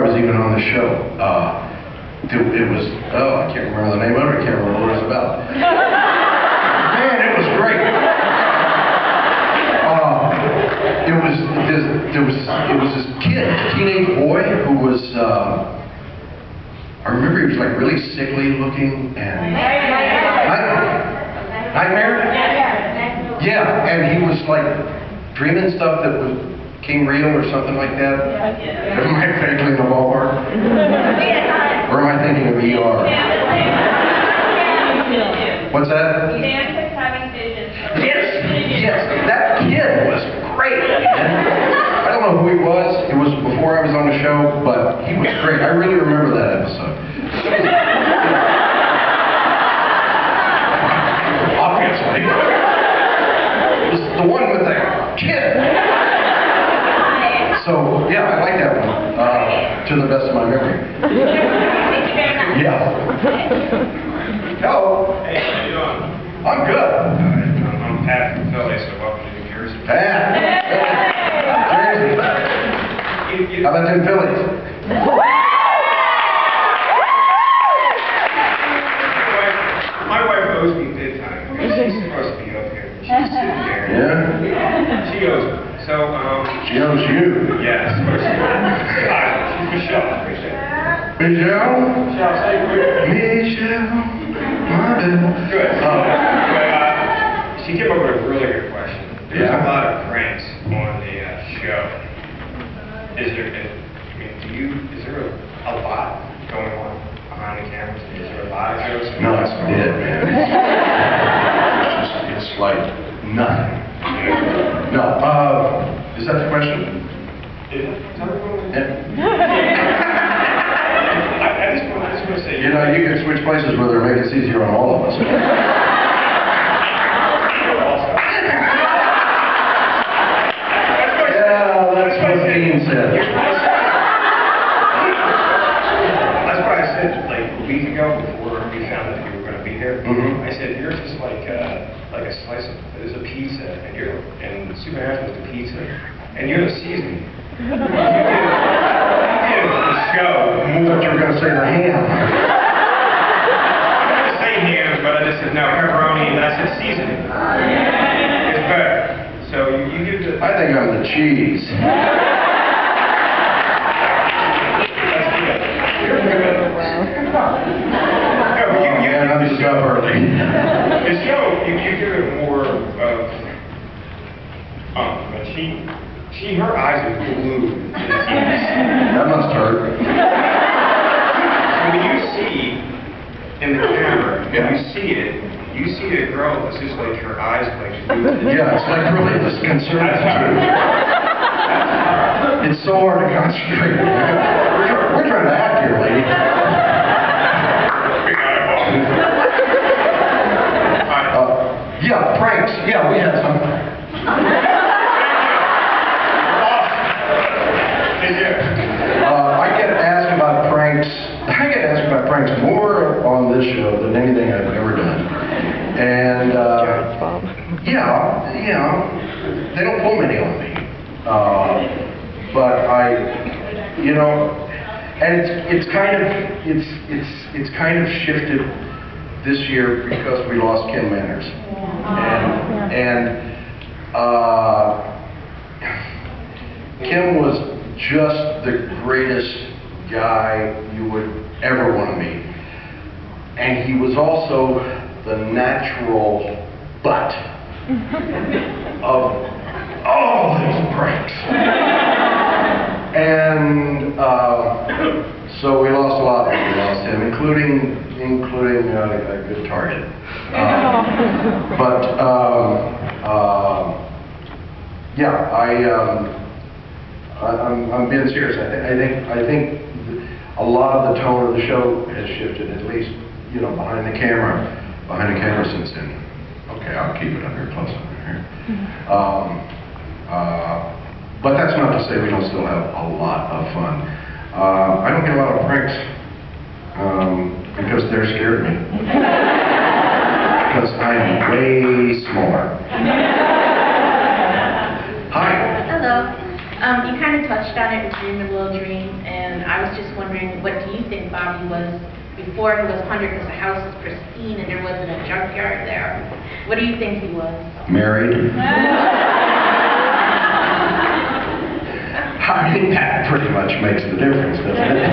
I was even on the show. It was, I can't remember the name of it, I can't remember what it was about. Man, it was great. It was this kid, a teenage boy who was, I remember he was like really sickly looking and... Nightmare? Yeah, and he was like dreaming stuff that came real or something like that. Am I vaguely in the ballpark? Or am I thinking of ER? What's that? Yes, that kid was great, man. I don't know who he was. It was before I was on the show, but he was great. I really remember that episode. Obviously. It was the one with the kid. So, yeah, I like that one, to the best of my memory. Thank you very much. Yeah. Hello. Hey, how you doing? I'm good. I'm Pat from Philly, so welcome to New Jersey. Pat. Jersey. How about them Phillies? My wife owes me big time. She's supposed to be up here. She's sitting there. Yeah? She owes me. So, She owes you. yes. Hi, she's Michelle. Michelle? Michelle, say quick. Michelle. My belle. Good. She came up with a really good question. There's a lot of pranks on the show. Is there a lot going on behind the cameras? Is there a lot of jokes? No, it's dead, man. It's like nothing. No, is that the question? I just want to say, You know, you can switch places where they'll make it easier on all of us. Yeah, that's what Dean said. That's what I said like a week ago before we found that you were going to be here. I said, you're just like a slice of, there's a pizza, and Superman was the pizza, and you're the seasoning. You did the show. I thought you were going to say the ham. I was going to say ham, but I just said no, pepperoni, and I said seasoning. It's better. So you give the... I think I'm the cheese. That's good. You're good. No, but And I'm just up early. the show, you give it more of, but her eyes are glued. That must hurt. So when you see in the camera, when you see a girl that's just like her eyes like glued. Yeah, it's like really disconcerting. It's so hard to concentrate. We're trying to act here, lady. Yeah, pranks. Yeah, we had some. I get asked about pranks. I get asked about pranks more on this show than anything I've ever done. And yeah, they don't pull many on me. But and it's kind of shifted this year because we lost Ken Manners. And Kim was just the greatest guy you would ever want to meet. And he was also the natural butt of all these pranks. And so we lost a lot. We lost him, including a good target. I'm being serious. I think a lot of the tone of the show has shifted, at least behind the camera since then. Okay, I'll keep it under close under here. But that's not to say we don't still have a lot of fun. I don't get a lot of pranks because they're scared of me. Because I am way smaller. Hi. Hello. You kind of touched on it with Dream a Little Dream, and I was was just wondering, what do you think Bobby was before he was 100, because the house was pristine and there wasn't a junkyard there? What do you think he was? Married. I think that pretty much makes the difference, doesn't it?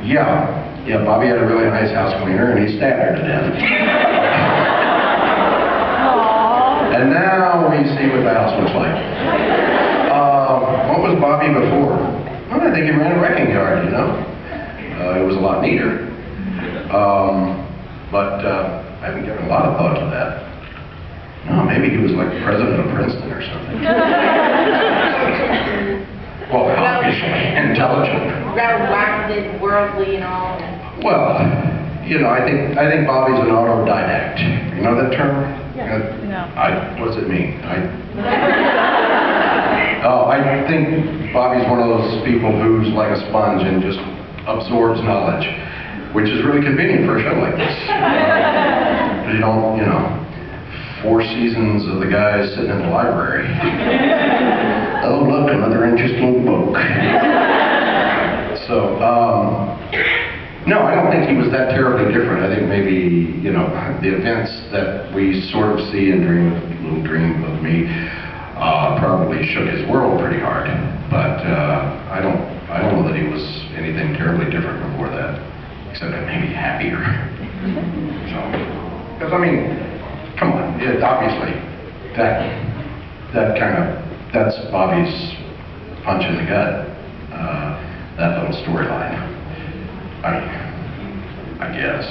Yeah, Bobby had a really nice house cleaner and he stabbed her to death. And now we see what the house looks like. What was Bobby before? Well, I think he ran a wrecking yard, you know? It was a lot neater. But I haven't given a lot of thought to that. No, maybe he was like the president of Princeton or something. Well, obviously intelligent. Well-rounded, worldly and all. Well, you know, I think Bobby's an autodidact. You know that term? Yeah. No. What does it mean? I think Bobby's one of those people who's like a sponge and just absorbs knowledge, which is really convenient for a show like this. You don't, you know, 4 seasons of the guy sitting in the library. Oh, look, another interesting book. So, no, I don't think he was that terribly different. I think maybe, you know, the events that we sort of see in Little Dream of Me probably shook his world pretty hard. But I don't know that he was anything terribly different before that, except that maybe happier. So, because I mean, come on, obviously that's Bobby's punch in the gut. That little storyline. I guess.